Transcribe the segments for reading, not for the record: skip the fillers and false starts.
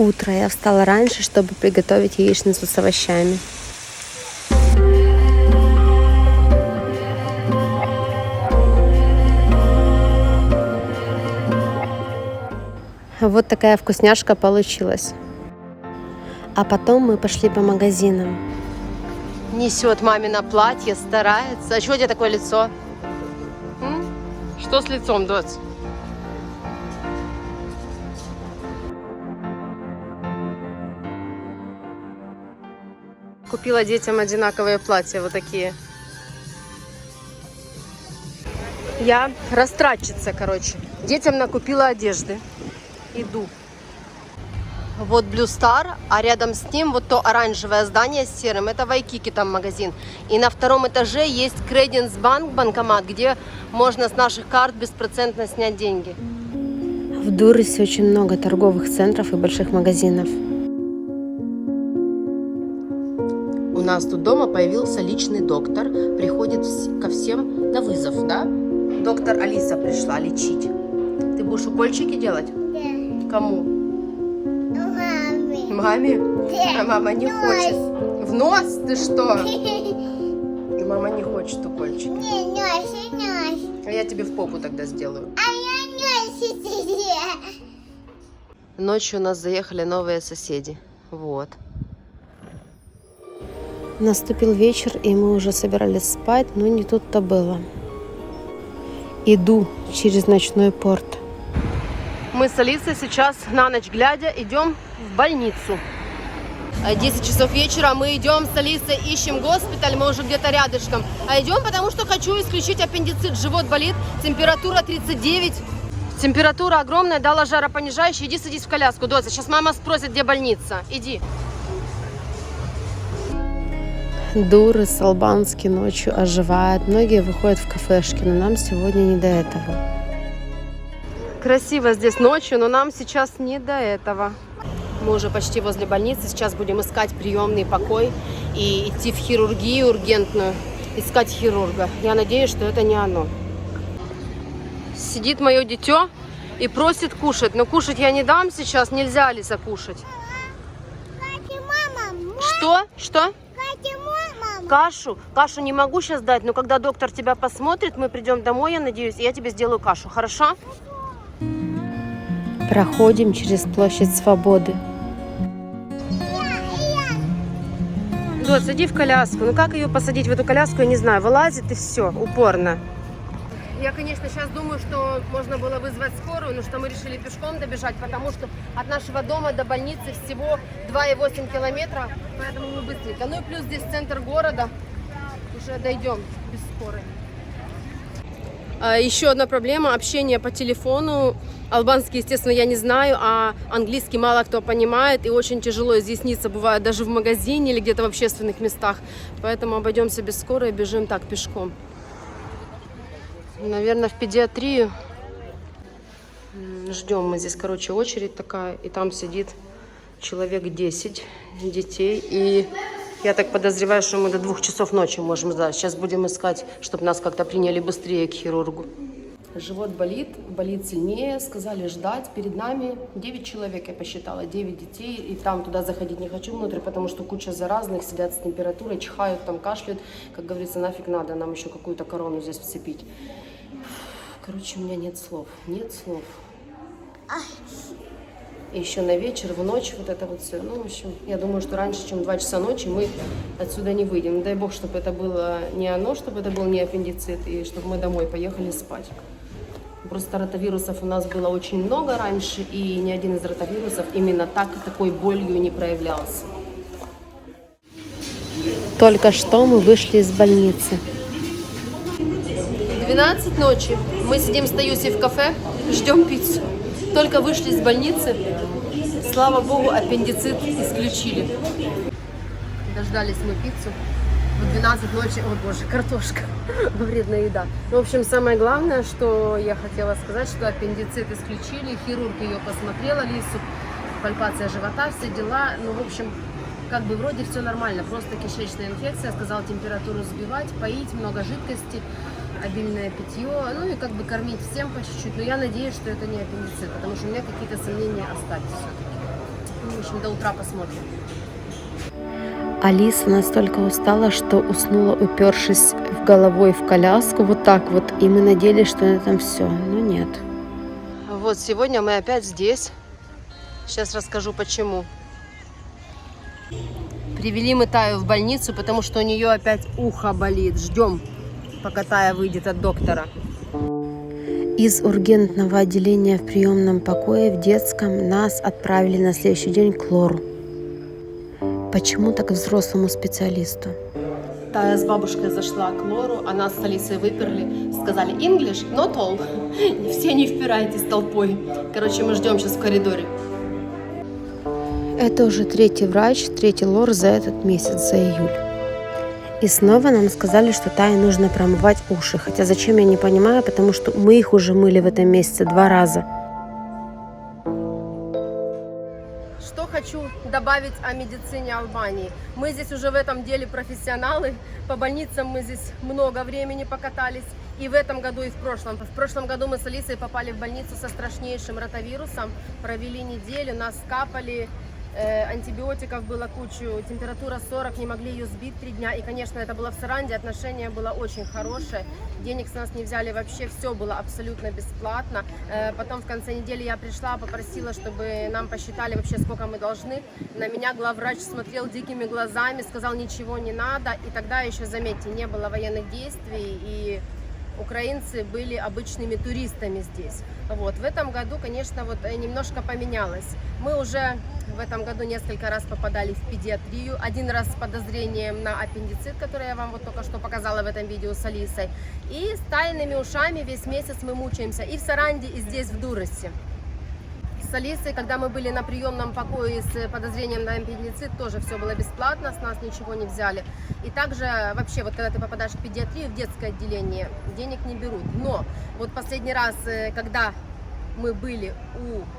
утро. Я встала раньше, чтобы приготовить яичницу с овощами. Вот такая вкусняшка получилась. А потом мы пошли по магазинам. Несет мамино платье, старается. А что у тебя такое лицо? Что с лицом, дочь? Купила детям одинаковые платья, вот такие. Я растратчица, короче. Детям накупила одежды. Иду. Вот Blue Star, а рядом с ним вот то оранжевое здание с серым. Это Вайкики там магазин. И на втором этаже есть Credence Bank банкомат, где можно с наших карт беспроцентно снять деньги. В Дурресе очень много торговых центров и больших магазинов. У нас тут дома появился личный доктор. Приходит ко всем на вызов, да? Доктор Алиса пришла лечить. Ты будешь укольчики делать? Да. Кому? Маме. Маме? Да. А мама не хочет. В нос? Ты что? Мама не хочет укольчики. Не, нос. А я тебе в попу тогда сделаю. А я нос. Ночью у нас заехали новые соседи. Вот. Наступил вечер, и мы уже собирались спать, но не тут-то было. Иду через ночной порт. Мы с Алисой сейчас на ночь глядя идем в больницу. 10 часов вечера, мы идем с Алисой, ищем госпиталь, мы уже где-то рядышком. А идем, потому что хочу исключить аппендицит, живот болит, температура 39. Температура огромная, дала жаропонижающий. Иди садись в коляску, Доця. Сейчас мама спросит, где больница. Иди. Дуррес албанский ночью оживает. Многие выходят в кафешки, но нам сегодня не до этого. Красиво здесь ночью, но нам сейчас не до этого. Мы уже почти возле больницы. Сейчас будем искать приемный покой и идти в хирургию ургентную, искать хирурга. Я надеюсь, что это не оно. Сидит мое дитё и просит кушать. Но кушать я не дам сейчас. Нельзя, Алиса, кушать. Что? Что? Кашу? Кашу не могу сейчас дать, но когда доктор тебя посмотрит, мы придем домой, я надеюсь, и я тебе сделаю кашу, хорошо? Проходим через площадь Свободы. Дот, сади в коляску. Ну как ее посадить в эту коляску, я не знаю. Вылазит и все, упорно. Я, конечно, сейчас думаю, что можно было вызвать скорую, но что мы решили пешком добежать, потому что от нашего дома до больницы всего 2,8 километра, поэтому мы быстренько. Ну и плюс здесь центр города, уже дойдем без скорой. Еще одна проблема – общение по телефону. Албанский, естественно, я не знаю, а английский мало кто понимает, и очень тяжело изъясниться бывает даже в магазине или где-то в общественных местах. Поэтому обойдемся без скорой и бежим так, пешком. Наверное, в педиатрию. Ждем мы здесь, короче, очередь такая. И там сидит человек 10 детей. И я так подозреваю, что мы до 2 часов ночи можем ждать. Сейчас будем искать, чтобы нас как-то приняли быстрее к хирургу. Живот болит, болит сильнее. Сказали ждать. Перед нами 9 человек, я посчитала, 9 детей. И там туда заходить не хочу внутрь, потому что куча заразных, сидят с температурой, чихают, там кашляют. Как говорится, нафиг надо нам еще какую-то корону здесь вцепить. Короче, у меня нет слов. Нет слов. И еще на вечер, в ночь вот это вот все. Ну, в общем, я думаю, что раньше, чем 2 часа ночи, мы отсюда не выйдем. Дай бог, чтобы это было не оно, чтобы это был не аппендицит, и чтобы мы домой поехали спать. Просто ротавирусов у нас было очень много раньше, и ни один из ротавирусов именно такой болью не проявлялся. Только что мы вышли из больницы. 12 ночи. Мы сидим с Таюсей в кафе, ждем пиццу. Только вышли из больницы. Слава богу, аппендицит исключили. Дождались мы пиццу. В 12 ночи, о боже, картошка, вредная еда. В общем, самое главное, что я хотела сказать, что аппендицит исключили. Хирург ее посмотрел, Алису, пальпация живота, все дела. Ну, в общем, как бы вроде все нормально. Просто кишечная инфекция. Сказал температуру сбивать, поить, много жидкости. Обильное питье, ну и как бы кормить всем по чуть-чуть. Но я надеюсь, что это не аппендицит, потому что у меня какие-то сомнения остались все-таки. В общем, до утра посмотрим. Алиса настолько устала, что уснула, упершись головой в коляску, вот так вот. И мы надеялись, что на этом все, но нет. Вот сегодня мы опять здесь. Сейчас расскажу почему. Привели мы Таю в больницу, потому что у нее опять ухо болит. Ждем, пока Тая выйдет от доктора. Из ургентного отделения в приемном покое в детском нас отправили на следующий день к лору. Почему-то к взрослому специалисту. Тая с бабушкой зашла к лору, а нас с Алисой выперли. Сказали English, not all. Все не впирайтесь толпой. Короче, мы ждем сейчас в коридоре. Это уже третий врач, третий лор за этот месяц, за июль. И снова нам сказали, что Тае нужно промывать уши. Хотя зачем, я не понимаю, потому что мы их уже мыли в этом месяце 2 раза. Что хочу добавить о медицине Албании. Мы здесь уже в этом деле профессионалы. По больницам мы здесь много времени покатались. И в этом году, и в прошлом. В прошлом году мы с Алисой попали в больницу со страшнейшим ротавирусом. Провели неделю, нас капали. Антибиотиков было кучу, температура 40, не могли ее сбить 3 дня. И, конечно, это было в Саранде, отношение было очень хорошее. Денег с нас не взяли вообще, все было абсолютно бесплатно. Потом в конце недели я пришла, попросила, чтобы нам посчитали вообще, сколько мы должны. На меня главврач смотрел дикими глазами, сказал, ничего не надо. И тогда еще, заметьте, не было военных действий, и украинцы были обычными туристами здесь. Вот. В этом году, конечно, вот немножко поменялось. Мы уже в этом году несколько раз попадали в педиатрию. 1 раз с подозрением на аппендицит, который я вам вот только что показала в этом видео с Алисой. И с тайными ушами весь месяц мы мучаемся и в Саранде, и здесь в Дуросе. С Алисой, когда мы были на приемном покое с подозрением на аппендицит, тоже все было бесплатно, с нас ничего не взяли. И также вообще, вот когда ты попадаешь в педиатрию, в детское отделение, денег не берут. Но вот последний раз, когда мы были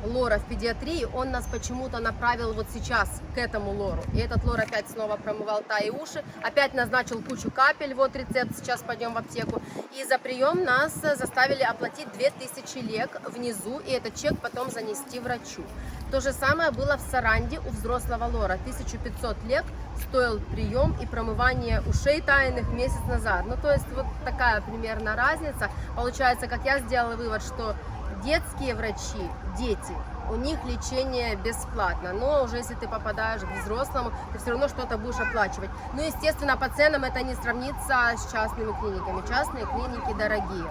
у лора в педиатрии, он нас почему-то направил вот сейчас к этому лору. И этот лор опять снова промывал Тае уши, опять назначил кучу капель, вот рецепт, сейчас пойдем в аптеку. И за прием нас заставили оплатить 2000 лек внизу, и этот чек потом занести врачу. То же самое было в Саранде у взрослого лора. 1500 лек стоил прием и промывание ушей Тайных месяц назад. Ну, то есть вот такая примерно разница. Получается, как я сделала вывод, что детские врачи, дети, у них лечение бесплатно, но уже если ты попадаешь к взрослому, ты все равно что-то будешь оплачивать. Ну, естественно, по ценам это не сравнится с частными клиниками. Частные клиники дорогие.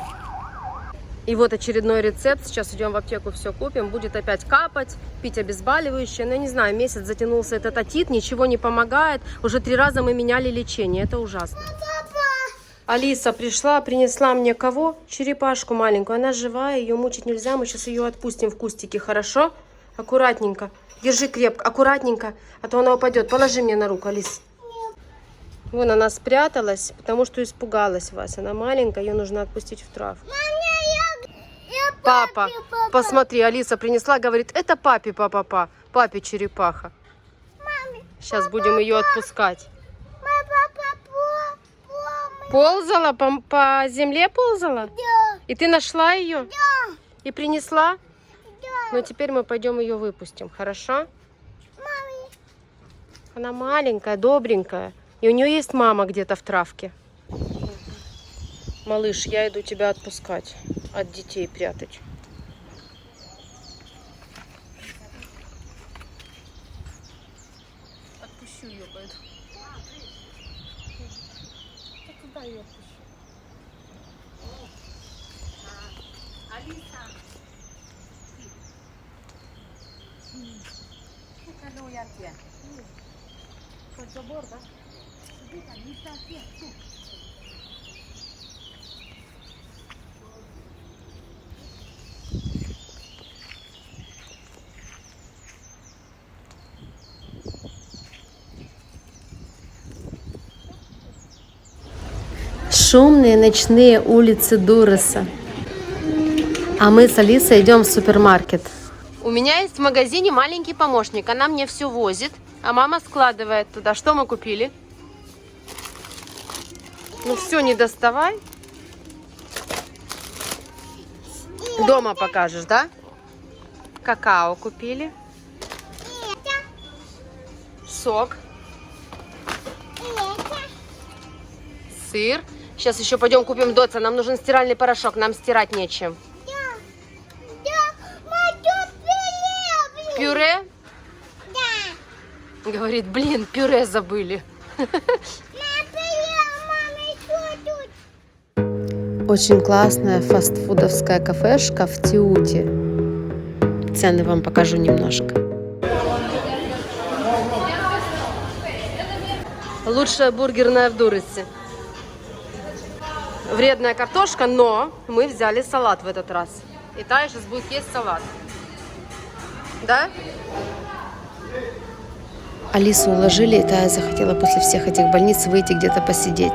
И вот очередной рецепт. Сейчас идем в аптеку, все купим. Будет опять капать, пить обезболивающее. Ну, я не знаю, месяц затянулся этот отит, ничего не помогает. Уже 3 раза мы меняли лечение. Это ужасно. Алиса пришла, принесла мне кого? Черепашку маленькую. Она живая, ее мучить нельзя. Мы сейчас ее отпустим в кустике, хорошо? Аккуратненько. Держи крепко, аккуратненько, а то она упадет. Положи мне на руку, Алис. Вон она спряталась, потому что испугалась вас. Она маленькая, ее нужно отпустить в травку. Папа, посмотри, Алиса принесла, говорит, это папе, папе черепаха. Сейчас будем ее отпускать. Ползала? По земле ползала? Да. И ты нашла ее? Да. И принесла? Да. Ну, теперь мы пойдем ее выпустим, хорошо? Маме. Она маленькая, добренькая. И у нее есть мама где-то в травке. Малыш, я иду тебя отпускать. От детей прятать. Отпущу ее, пойду. Куда ее отпущу? Алиса. Ну-ка, я тебе. Под забор, да? Шумные ночные улицы Дуроса. А мы с Алисой идем в супермаркет. У меня есть в магазине маленький помощник. Она мне все возит, а мама складывает туда. Что мы купили? Ну все, не доставай. Дома покажешь, да? Какао купили. сок. Сыр. Сейчас еще пойдем купим Доца. Нам нужен стиральный порошок, нам стирать нечем. Пюре? Да. Говорит, блин, пюре забыли. Очень классная фастфудовская кафешка в Тиуте. Цены вам покажу немножко. Лучшая бургерная в Дурисе. Вредная картошка, но мы взяли салат в этот раз. И Тая сейчас будет есть салат. Да? Алису уложили, и Тая захотела после всех этих больниц выйти где-то посидеть.